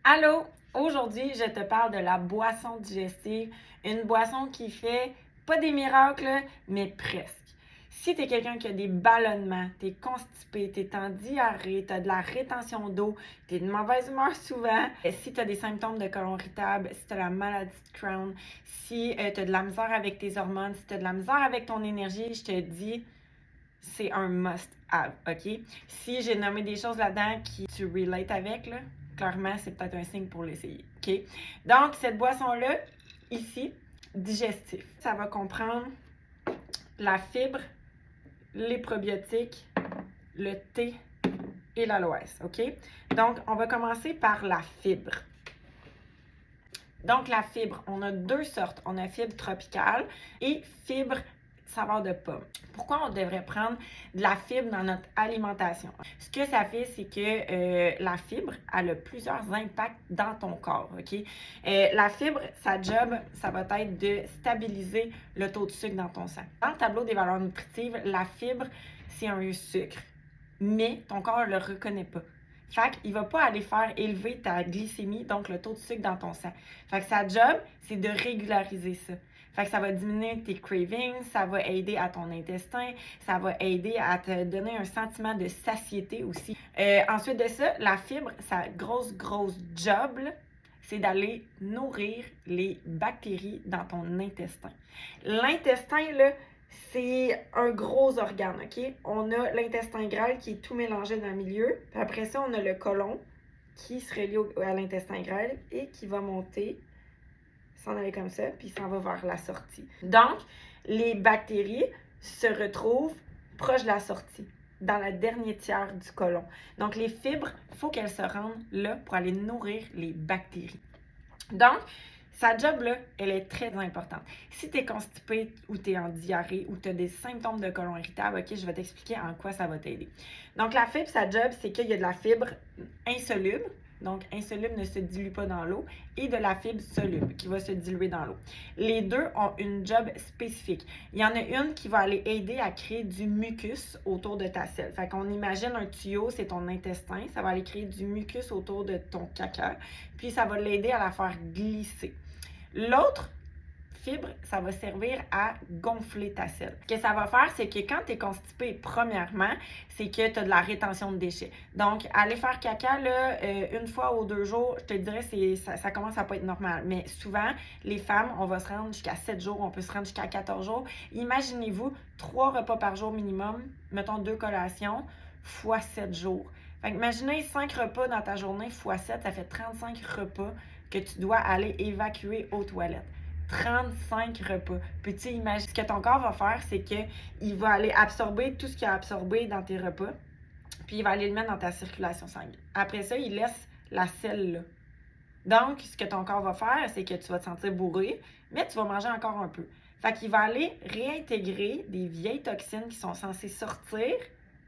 Allô, aujourd'hui, je te parle de la boisson digestive, une boisson qui fait pas des miracles, mais presque. Si tu es quelqu'un qui a des ballonnements, tu es constipé, tu es en diarrhée, tu as de la rétention d'eau, tu es de mauvaise humeur souvent, si tu as des symptômes de côlon irritable, si tu as la maladie de Crohn, si tu as de la misère avec tes hormones, si tu as de la misère avec ton énergie, je te dis, c'est un must-have, OK? Si j'ai nommé des choses là-dedans qui tu relates avec, là, clairement, c'est peut-être un signe pour l'essayer, OK? Donc, cette boisson-là, ici, digestif, ça va comprendre la fibre, les probiotiques, le thé et l'aloès, OK? Donc, on va commencer par la fibre. Donc, la fibre, on a deux sortes. On a fibre tropicale et fibre saveur de pomme. Pourquoi on devrait prendre de la fibre dans notre alimentation? Ce que ça fait, c'est que la fibre, elle a plusieurs impacts dans ton corps, OK? La fibre, sa job, ça va être de stabiliser le taux de sucre dans ton sang. Dans le tableau des valeurs nutritives, la fibre, c'est un sucre, mais ton corps ne le reconnaît pas. Fait qu'il ne va pas aller faire élever ta glycémie, donc le taux de sucre dans ton sang. Fait que sa job, c'est de régulariser ça. Fait que ça va diminuer tes cravings, ça va aider à ton intestin, ça va aider à te donner un sentiment de satiété aussi. Ensuite de ça, la fibre, sa grosse job, c'est d'aller nourrir les bactéries dans ton intestin. L'intestin, là, c'est un gros organe, OK? On a l'intestin grêle qui est tout mélangé dans le milieu. Puis après ça, on a le côlon qui se relie à l'intestin grêle et qui va monter, s'en aller comme ça, puis s'en va vers la sortie. Donc, les bactéries se retrouvent proche de la sortie, dans la dernière tiers du côlon. Donc, les fibres, il faut qu'elles se rendent là pour aller nourrir les bactéries. Donc, sa job, là, elle est très importante. Si tu es constipé ou tu es en diarrhée ou tu as des symptômes de côlon irritable, OK, je vais t'expliquer en quoi ça va t'aider. Donc, la fibre, sa job, c'est qu'il y a de la fibre insoluble. Donc, insoluble ne se dilue pas dans l'eau, et de la fibre soluble qui va se diluer dans l'eau. Les deux ont une job spécifique. Il y en a une qui va aller aider à créer du mucus autour de ta selle. Fait qu'on imagine un tuyau, c'est ton intestin. Ça va aller créer du mucus autour de ton caca, puis ça va l'aider à la faire glisser. L'autre fibre, ça va servir à gonfler ta selle. Ce que ça va faire, c'est que quand tu es constipé, premièrement, c'est que tu as de la rétention de déchets. Donc, aller faire caca, là, une fois ou 2 jours, je te dirais, ça commence à pas être normal. Mais souvent, les femmes, on va se rendre jusqu'à 7 jours, on peut se rendre jusqu'à 14 jours. Imaginez-vous, 3 repas par jour minimum, mettons 2 collations, fois 7 jours. Fait que imaginez 5 repas dans ta journée fois 7, ça fait 35 repas que tu dois aller évacuer aux toilettes. 35 repas. Peux-tu imaginer? Ce que ton corps va faire, c'est qu'il va aller absorber tout ce qu'il a absorbé dans tes repas, puis il va aller le mettre dans ta circulation sanguine. Après ça, il laisse la selle là. Donc, ce que ton corps va faire, c'est que tu vas te sentir bourré, mais tu vas manger encore un peu. Fait qu'il va aller réintégrer des vieilles toxines qui sont censées sortir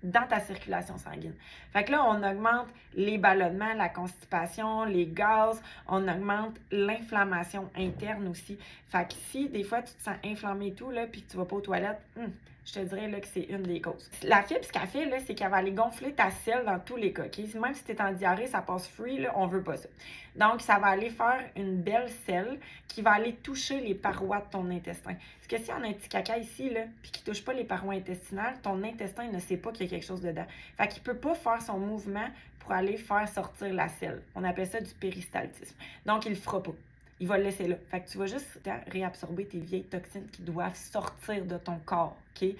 dans ta circulation sanguine. Fait que là, on augmente les ballonnements, la constipation, les gaz, on augmente l'inflammation interne aussi. Fait que si des fois tu te sens inflammé et tout, là, puis que tu vas pas aux toilettes, je te dirais là, que c'est une des causes. La fibre, ce qu'elle fait, là, c'est qu'elle va aller gonfler ta selle dans tous les cas. Okay? Même si tu es en diarrhée, ça passe free, là, on veut pas ça. Donc, ça va aller faire une belle selle qui va aller toucher les parois de ton intestin. Parce que si on a un petit caca ici, là, puis qui touche pas les parois intestinales, ton intestin ne sait pas qu'il y a quelque chose dedans. Fait qu'il peut pas faire son mouvement pour aller faire sortir la selle. On appelle ça du péristaltisme. Donc, il le fera pas. Il va le laisser là. Fait que tu vas juste réabsorber tes vieilles toxines qui doivent sortir de ton corps, OK?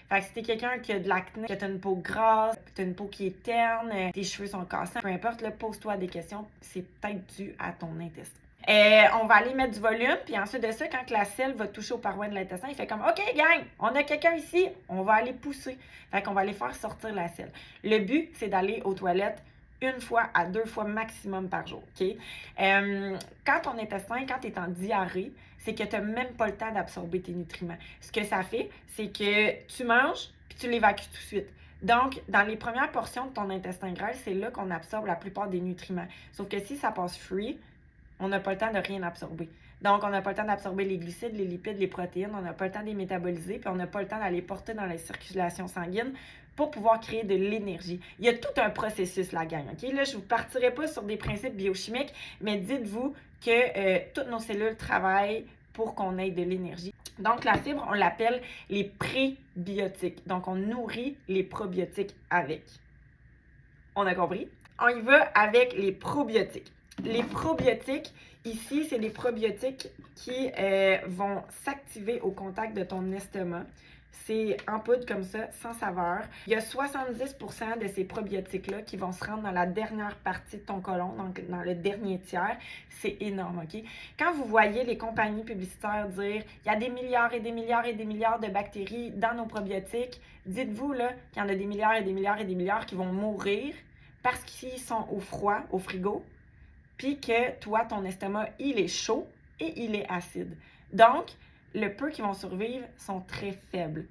Fait que si t'es quelqu'un qui a de l'acné, que t'as une peau grasse, que t'as une peau qui est terne, tes cheveux sont cassants, peu importe, là, pose-toi des questions. C'est peut-être dû à ton intestin. On va aller mettre du volume, puis ensuite de ça, quand la selle va toucher aux parois de l'intestin, il fait comme « OK, gang, on a quelqu'un ici, on va aller pousser. » Fait qu'on va aller faire sortir la selle. Le but, c'est d'aller aux toilettes 1 fois à 2 fois maximum par jour, OK? Quand ton intestin, quand tu es en diarrhée, c'est que tu n'as même pas le temps d'absorber tes nutriments. Ce que ça fait, c'est que tu manges, puis tu l'évacues tout de suite. Donc, dans les premières portions de ton intestin grêle, c'est là qu'on absorbe la plupart des nutriments. Sauf que si ça passe free, on n'a pas le temps de rien absorber. Donc, on n'a pas le temps d'absorber les glucides, les lipides, les protéines, on n'a pas le temps de les métaboliser, puis on n'a pas le temps d'aller porter dans la circulation sanguine pour pouvoir créer de l'énergie. Il y a tout un processus, la gang, OK? Là, je ne vous partirai pas sur des principes biochimiques, mais dites-vous que toutes nos cellules travaillent pour qu'on ait de l'énergie. Donc, la fibre, on l'appelle les prébiotiques. Donc, on nourrit les probiotiques avec. On a compris? On y va avec les probiotiques. Les probiotiques, ici, c'est des probiotiques qui vont s'activer au contact de ton estomac. C'est en poudre comme ça, sans saveur. Il y a 70% de ces probiotiques-là qui vont se rendre dans la dernière partie de ton côlon, donc dans le dernier tiers. C'est énorme, OK? Quand vous voyez les compagnies publicitaires dire « il y a des milliards et des milliards et des milliards de bactéries dans nos probiotiques », dites-vous là qu'il y en a des milliards et des milliards et des milliards qui vont mourir parce qu'ils sont au froid, au frigo, puis que toi, ton estomac, il est chaud et il est acide. Donc, le peu qui vont survivre sont très faibles.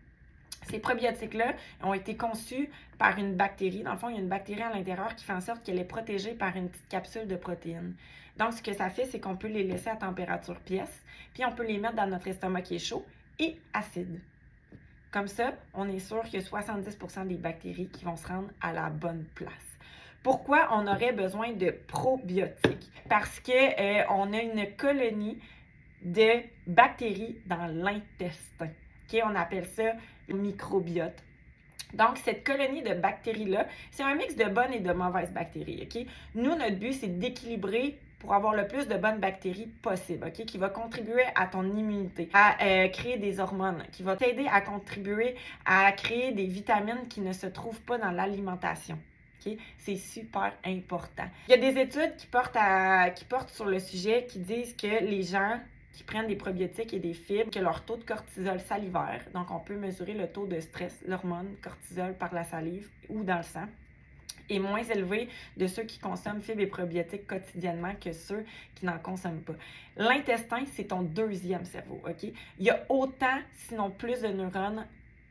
Ces probiotiques-là ont été conçus par une bactérie. Dans le fond, il y a une bactérie à l'intérieur qui fait en sorte qu'elle est protégée par une petite capsule de protéines. Donc, ce que ça fait, c'est qu'on peut les laisser à température pièce, puis on peut les mettre dans notre estomac qui est chaud et acide. Comme ça, on est sûr qu'il y a 70% des bactéries qui vont se rendre à la bonne place. Pourquoi on aurait besoin de probiotiques? Parce qu'on a une colonie de bactéries dans l'intestin. Okay? On appelle ça le microbiote. Donc, cette colonie de bactéries-là, c'est un mix de bonnes et de mauvaises bactéries. Okay? Nous, notre but, c'est d'équilibrer pour avoir le plus de bonnes bactéries possible, okay? Qui va contribuer à ton immunité, à créer des hormones, qui va t'aider à contribuer à créer des vitamines qui ne se trouvent pas dans l'alimentation. Okay? C'est super important. Il y a des études qui portent sur le sujet qui disent que les gens qui prennent des probiotiques et des fibres, que leur taux de cortisol salivaire, donc on peut mesurer le taux de stress, l'hormone cortisol par la salive ou dans le sang, est moins élevé de ceux qui consomment fibres et probiotiques quotidiennement que ceux qui n'en consomment pas. L'intestin, c'est ton deuxième cerveau, OK? Il y a autant, sinon plus de neurones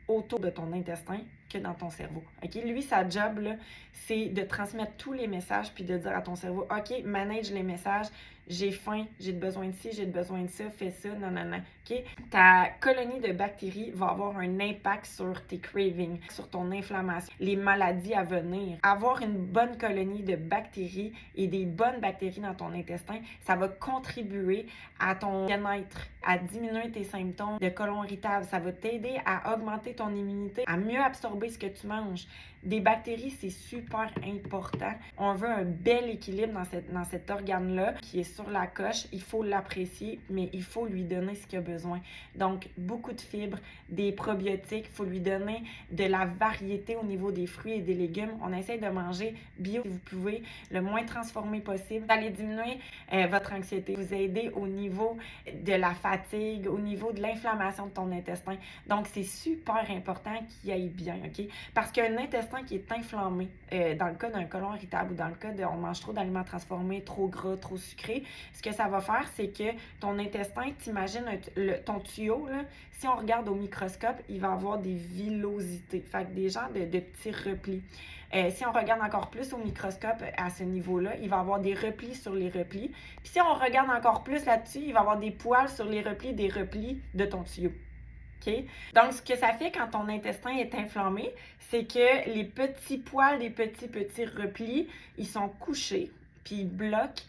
autour de ton intestin que dans ton cerveau. OK? Lui, sa job, là, c'est de transmettre tous les messages puis de dire à ton cerveau, OK, manage les messages, j'ai faim, j'ai besoin de ci, j'ai besoin de ça, fais ça, non. OK? Ta colonie de bactéries va avoir un impact sur tes cravings, sur ton inflammation, les maladies à venir. Avoir une bonne colonie de bactéries et des bonnes bactéries dans ton intestin, ça va contribuer à ton bien-être, à diminuer tes symptômes de côlon irritable. Ça va t'aider à augmenter ton immunité, à mieux absorber ce que tu manges. Des bactéries, c'est super important. On veut un bel équilibre dans cet organe-là qui est sur la coche. Il faut l'apprécier, mais il faut lui donner ce qu'il a besoin. Donc, beaucoup de fibres, des probiotiques, il faut lui donner de la variété au niveau des fruits et des légumes. On essaie de manger bio si vous pouvez, le moins transformé possible. Vous allez diminuer votre anxiété, vous aider au niveau de la fatigue, au niveau de l'inflammation de ton intestin. Donc, c'est super important qu'il aille bien, OK? Parce qu'un intestin qui est inflammé, dans le cas d'un côlon irritable ou dans le cas de on mange trop d'aliments transformés, trop gras, trop sucrés, ce que ça va faire, c'est que ton intestin, t'imagines ton tuyau, là, si on regarde au microscope, il va avoir des villosités, fait que des genres de petits replis. Si on regarde encore plus au microscope à ce niveau-là, il va avoir des replis sur les replis. Puis si on regarde encore plus là-dessus, il va avoir des poils sur les replis des replis de ton tuyau. Okay? Donc, ce que ça fait quand ton intestin est inflammé, c'est que les petits poils, les petits replis, ils sont couchés, puis ils bloquent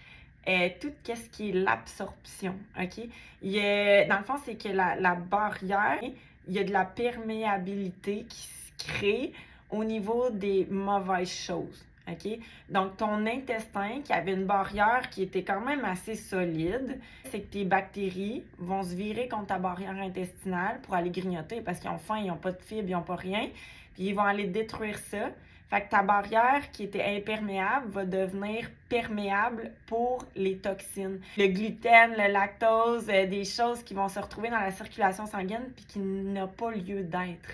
tout ce qui est l'absorption. OK? Dans le fond, c'est que la barrière, il y a de la perméabilité qui se crée au niveau des mauvaises choses. OK? Donc, ton intestin, qui avait une barrière qui était quand même assez solide, c'est que tes bactéries vont se virer contre ta barrière intestinale pour aller grignoter parce qu'ils ont faim, ils n'ont pas de fibres, ils n'ont pas rien. Puis ils vont aller détruire ça. Fait que ta barrière qui était imperméable va devenir perméable pour les toxines. Le gluten, le lactose, des choses qui vont se retrouver dans la circulation sanguine puis qui n'ont pas lieu d'être.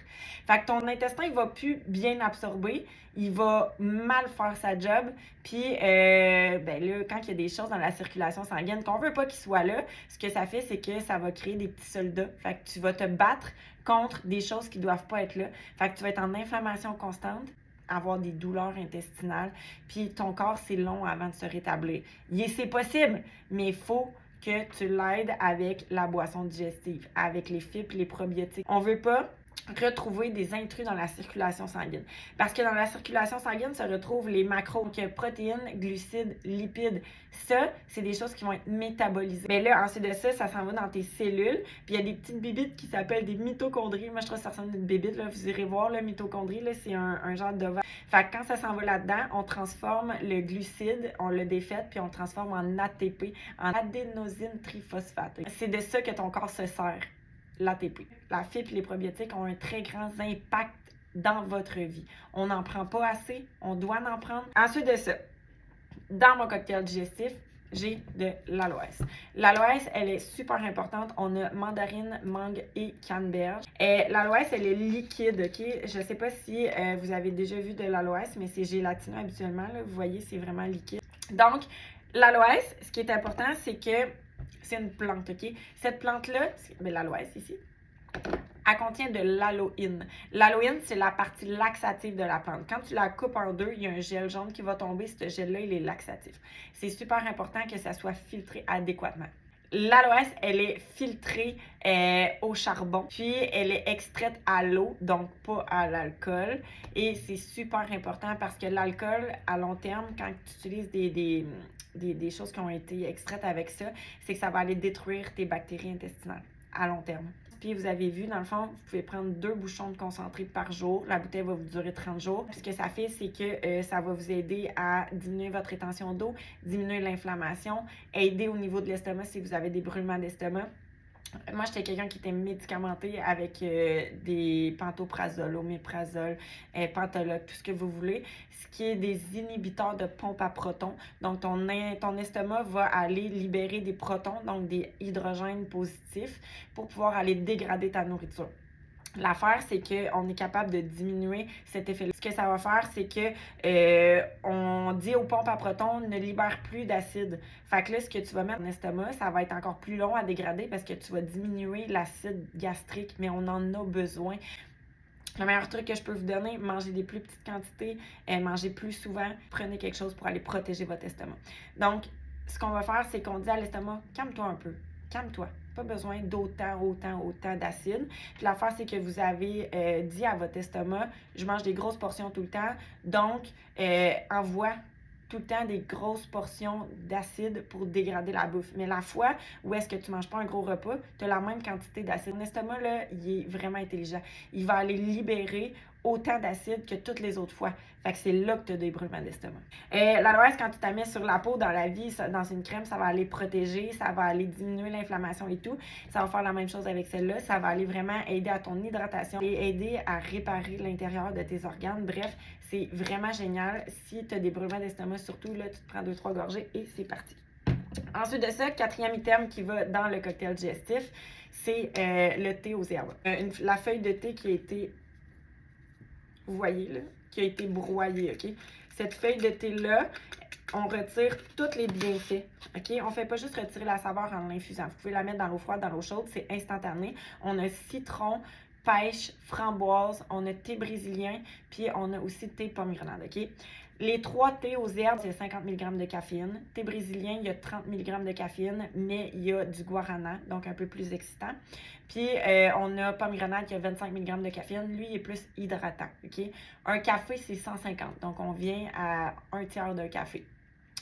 Fait que ton intestin, il va plus bien absorber, il va mal faire sa job, puis là, quand il y a des choses dans la circulation sanguine qu'on veut pas qu'ils soient là, ce que ça fait, c'est que ça va créer des petits soldats. Fait que tu vas te battre contre des choses qui doivent pas être là. Fait que tu vas être en inflammation constante, avoir des douleurs intestinales, puis ton corps, c'est long avant de se rétablir. C'est possible, mais il faut que tu l'aides avec la boisson digestive, avec les fibres, les probiotiques. On veut pas retrouver des intrus dans la circulation sanguine. Parce que dans la circulation sanguine se retrouvent les macros, donc protéines, glucides, lipides. Ça, c'est des choses qui vont être métabolisées. Mais là, ensuite de ça, ça s'en va dans tes cellules. Puis il y a des petites bébites qui s'appellent des mitochondries. Moi, je trouve que ça ressemble à une bébite. Là. Vous irez voir, la mitochondrie, là, c'est un genre d'ovale. Fait que quand ça s'en va là-dedans, on transforme le glucide, on le défaite, puis on le transforme en ATP, en adénosine triphosphate. C'est de ça que ton corps se sert. L'ATP. La fibre et les probiotiques ont un très grand impact dans votre vie. On n'en prend pas assez, on doit en prendre. Ensuite de ça, dans mon cocktail digestif, j'ai de l'aloès. L'aloès, elle est super importante. On a mandarine, mangue et canneberge. L'aloès, elle est liquide, OK? Je ne sais pas si vous avez déjà vu de l'aloès, mais c'est gélatineux habituellement. Là. Vous voyez, c'est vraiment liquide. Donc, l'aloès, ce qui est important, c'est que c'est une plante, OK? Cette plante-là, l'aloès ici, elle contient de l'aloïne. L'aloïne, c'est la partie laxative de la plante. Quand tu la coupes en deux, il y a un gel jaune qui va tomber. Ce gel-là, il est laxatif. C'est super important que ça soit filtré adéquatement. L'aloès, elle est filtrée au charbon, puis elle est extraite à l'eau, donc pas à l'alcool. Et c'est super important parce que l'alcool, à long terme, quand tu utilises des choses qui ont été extraites avec ça, c'est que ça va aller détruire tes bactéries intestinales à long terme. Puis vous avez vu, dans le fond, vous pouvez prendre 2 bouchons de concentré par jour. La bouteille va vous durer 30 jours. Puis ce que ça fait, c'est que ça va vous aider à diminuer votre rétention d'eau, diminuer l'inflammation, aider au niveau de l'estomac si vous avez des brûlements d'estomac. Moi, j'étais quelqu'un qui était médicamenté avec des pantoprazole, oméprazole, pantoloc, tout ce que vous voulez, ce qui est des inhibiteurs de pompe à protons. Donc, ton estomac va aller libérer des protons, donc des hydrogènes positifs, pour pouvoir aller dégrader ta nourriture. L'affaire, c'est qu'on est capable de diminuer cet effet-là. Ce que ça va faire, c'est que on dit aux pompes à protons ne libère plus d'acide. Fait que là, ce que tu vas mettre dans ton estomac, ça va être encore plus long à dégrader parce que tu vas diminuer l'acide gastrique, mais on en a besoin. Le meilleur truc que je peux vous donner, mangez des plus petites quantités, mangez plus souvent, prenez quelque chose pour aller protéger votre estomac. Donc, ce qu'on va faire, c'est qu'on dit à l'estomac, calme-toi un peu, calme-toi. Pas besoin d'autant d'acide. Puis l'affaire, c'est que vous avez dit à votre estomac, je mange des grosses portions tout le temps, donc envoie tout le temps des grosses portions d'acide pour dégrader la bouffe. Mais la fois où est-ce que tu manges pas un gros repas, tu as la même quantité d'acide. Ton estomac, là, il est vraiment intelligent. Il va aller libérer autant d'acide que toutes les autres fois. Fait que c'est là que tu as des brûlements d'estomac. L'aloès, quand tu t'as mis sur la peau, dans la vie, dans une crème, ça va aller protéger, ça va aller diminuer l'inflammation et tout. Ça va faire la même chose avec celle-là. Ça va aller vraiment aider à ton hydratation et aider à réparer l'intérieur de tes organes. Bref, c'est vraiment génial. Si tu as des brûlements d'estomac, surtout, là, tu te prends 2-3 gorgées et c'est parti. Ensuite de ça, 4e item qui va dans le cocktail digestif, c'est le thé aux herbes. La feuille de thé qui a été, vous voyez là, qui a été broyée, OK? Cette feuille de thé-là, on retire tous les bienfaits, OK? On ne fait pas juste retirer la saveur en l'infusant. Vous pouvez la mettre dans l'eau froide, dans l'eau chaude, c'est instantané. On a citron, pêche, framboise, on a thé brésilien, puis on a aussi thé pomme grenade, OK? Les 3 thés aux herbes, c'est 50 mg de caféine. Thé brésilien, il y a 30 mg de caféine, mais il y a du guarana, donc un peu plus excitant. Puis, on a pomme grenade qui a 25 mg de caféine. Lui, il est plus hydratant, OK? Un café, c'est 150, donc on vient à 1/3 d'un café.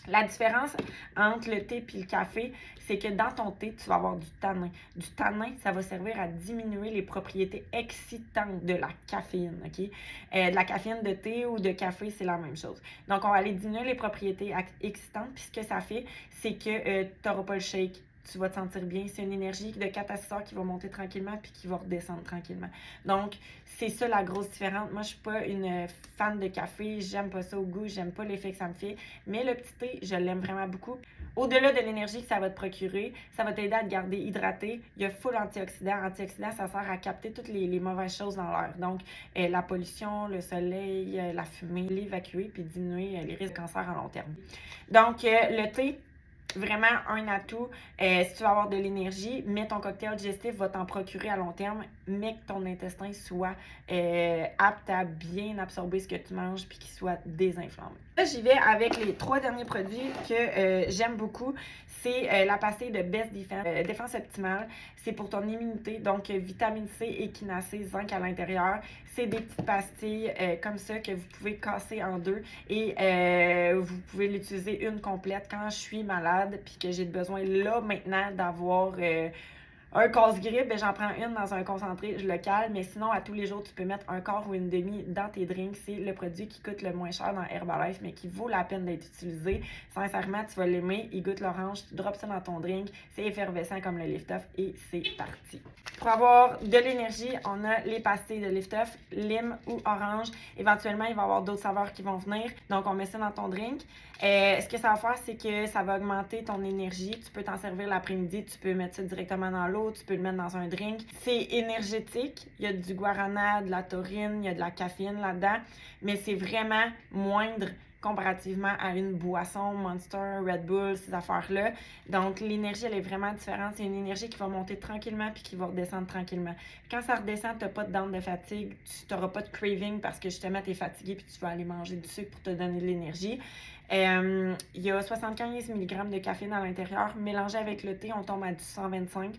La différence entre le thé et le café, c'est que dans ton thé, tu vas avoir du tanin. Du tanin, ça va servir à diminuer les propriétés excitantes de la caféine, OK? De la caféine de thé ou de café, c'est la même chose. Donc, on va aller diminuer les propriétés excitantes, puis ce que ça fait, c'est que tu n'auras pas le shake. Tu vas te sentir bien. C'est une énergie de 4 à 6 heures qui va monter tranquillement puis qui va redescendre tranquillement. Donc, c'est ça la grosse différence. Moi, je suis pas une fan de café. J'aime pas ça au goût. J'aime pas l'effet que ça me fait. Mais le petit thé, je l'aime vraiment beaucoup. Au-delà de l'énergie que ça va te procurer, ça va t'aider à te garder hydraté. Il y a full antioxydants. Antioxydants, ça sert à capter toutes les mauvaises choses dans l'air. Donc, la pollution, le soleil, la fumée, l'évacuer puis diminuer les risques de cancer à long terme. Donc, le thé, vraiment un atout. Si tu vas avoir de l'énergie, mais ton cocktail digestif va t'en procurer à long terme, mais que ton intestin soit apte à bien absorber ce que tu manges puis qu'il soit désinflammé. Là, j'y vais avec les 3 derniers produits que j'aime beaucoup. C'est la pastille de Best Defense, Défense Optimale. C'est pour ton immunité, donc vitamine C, échinacée, zinc à l'intérieur. C'est des petites pastilles comme ça que vous pouvez casser en deux et vous pouvez l'utiliser une complète quand je suis malade puis que j'ai besoin là maintenant d'avoir un casse-grippe, ben j'en prends une dans un concentré, je le cale, mais sinon, à tous les jours, tu peux mettre un quart ou une demi dans tes drinks. C'est le produit qui coûte le moins cher dans Herbalife, mais qui vaut la peine d'être utilisé. Sincèrement, tu vas l'aimer. Il goûte l'orange, tu drops ça dans ton drink. C'est effervescent comme le Lift-Off et c'est parti. Pour avoir de l'énergie, on a les pastilles de Lift-Off, lime ou orange. Éventuellement, il va y avoir d'autres saveurs qui vont venir. Donc, on met ça dans ton drink. Ce que ça va faire, c'est que ça va augmenter ton énergie. Tu peux t'en servir l'après-midi, tu peux mettre ça directement dans l'eau, tu peux le mettre dans un drink. C'est énergétique. Il y a du guarana, de la taurine, il y a de la caféine là-dedans, mais c'est vraiment moindre comparativement à une boisson, Monster, Red Bull, ces affaires-là. Donc, l'énergie, elle est vraiment différente. C'est une énergie qui va monter tranquillement puis qui va redescendre tranquillement. Quand ça redescend, tu n'as pas de dents de fatigue, tu n'auras pas de craving parce que justement, tu es fatigué puis tu vas aller manger du sucre pour te donner de l'énergie. Il y a 75 mg de caféine à l'intérieur. Mélangé avec le thé, on tombe à du 125.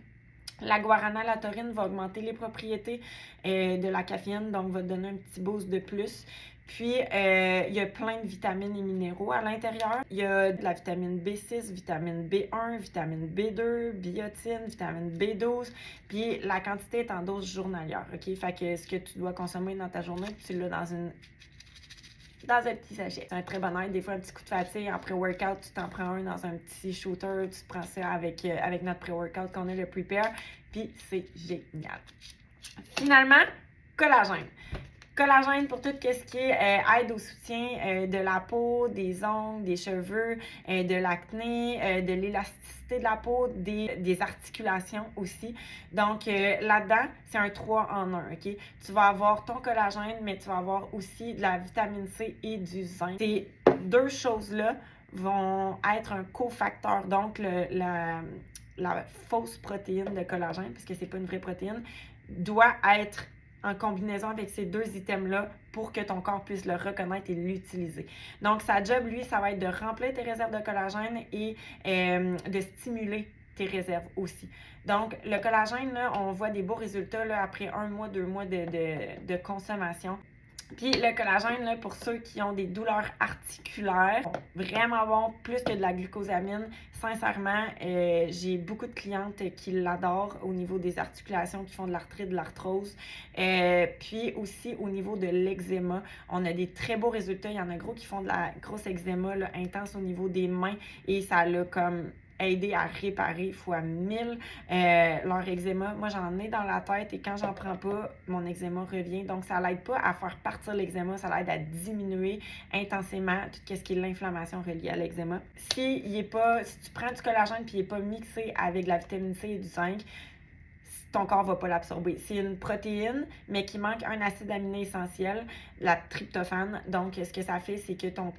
La guarana, la taurine va augmenter les propriétés de la caféine, donc va te donner un petit boost de plus. Puis, il y a plein de vitamines et minéraux à l'intérieur. Il y a de la vitamine B6, vitamine B1, vitamine B2, biotine, vitamine B12. Puis, la quantité est en dose journalière, OK? Fait que ce que tu dois consommer dans ta journée, tu l'as dans un petit sachet. C'est un très bon aide. Des fois, un petit coup de fatigue, en pré-workout, tu t'en prends un dans un petit shooter, tu te prends ça avec notre pré-workout qu'on a, le Prepare, puis c'est génial. Finalement, collagène. Collagène pour tout ce qui est aide au soutien de la peau, des ongles, des cheveux, de l'acné, de l'élasticité de la peau, des articulations aussi. Donc là-dedans, c'est un 3 en 1, OK? Tu vas avoir ton collagène, mais tu vas avoir aussi de la vitamine C et du zinc. Ces deux choses-là vont être un cofacteur. Donc la fausse protéine de collagène, puisque c'est pas une vraie protéine, doit être en combinaison avec ces deux items-là pour que ton corps puisse le reconnaître et l'utiliser. Donc, sa job, lui, ça va être de remplir tes réserves de collagène et de stimuler tes réserves aussi. Donc, le collagène, là, on voit des beaux résultats là, après 1 mois, 2 mois de consommation. Puis le collagène, là, pour ceux qui ont des douleurs articulaires, vraiment bon, plus que de la glucosamine. Sincèrement, j'ai beaucoup de clientes qui l'adorent au niveau des articulations, qui font de l'arthrite, de l'arthrose. Puis aussi au niveau de l'eczéma, on a des très beaux résultats. Il y en a gros qui font de la grosse eczéma là, intense au niveau des mains et ça l'a comme aider à réparer fois 1000 leur eczéma. Moi, j'en ai dans la tête et quand j'en prends pas, mon eczéma revient. Donc, ça l'aide pas à faire partir l'eczéma, ça l'aide à diminuer intensément tout ce qui est l'inflammation reliée à l'eczéma. Si tu prends du collagène puis il n'est pas mixé avec de la vitamine C et du zinc, ton corps va pas l'absorber. C'est une protéine, mais qui manque un acide aminé essentiel, la tryptophane. Donc, ce que ça fait, c'est que ton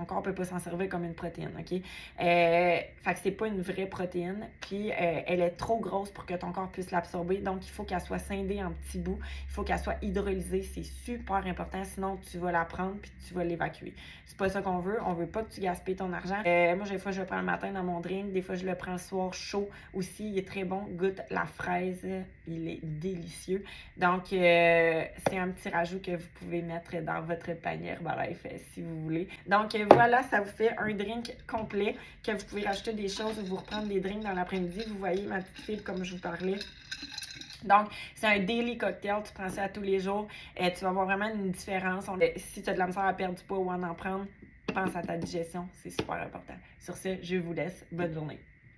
corps ne peut pas s'en servir comme une protéine, OK? Fait que c'est pas une vraie protéine, puis elle est trop grosse pour que ton corps puisse l'absorber, donc il faut qu'elle soit scindée en petits bouts, il faut qu'elle soit hydrolysée, c'est super important, sinon tu vas la prendre puis tu vas l'évacuer. C'est pas ça qu'on veut, on veut pas que tu gaspilles ton argent. Moi, des fois, je le prends le matin dans mon drink, des fois, je le prends le soir chaud aussi, il est très bon, goûte la fraise, il est délicieux. Donc, c'est un petit rajout que vous pouvez mettre dans votre panier Herbalife si vous voulez. Donc, voilà, ça vous fait un drink complet que vous pouvez rajouter des choses ou vous reprendre des drinks dans l'après-midi. Vous voyez ma petite fibre comme je vous parlais. Donc, c'est un daily cocktail. Tu prends ça à tous les jours. Tu vas voir vraiment une différence. Si tu as de la misère à perdre du poids ou à en prendre, pense à ta digestion. C'est super important. Sur ce, je vous laisse. Bonne journée.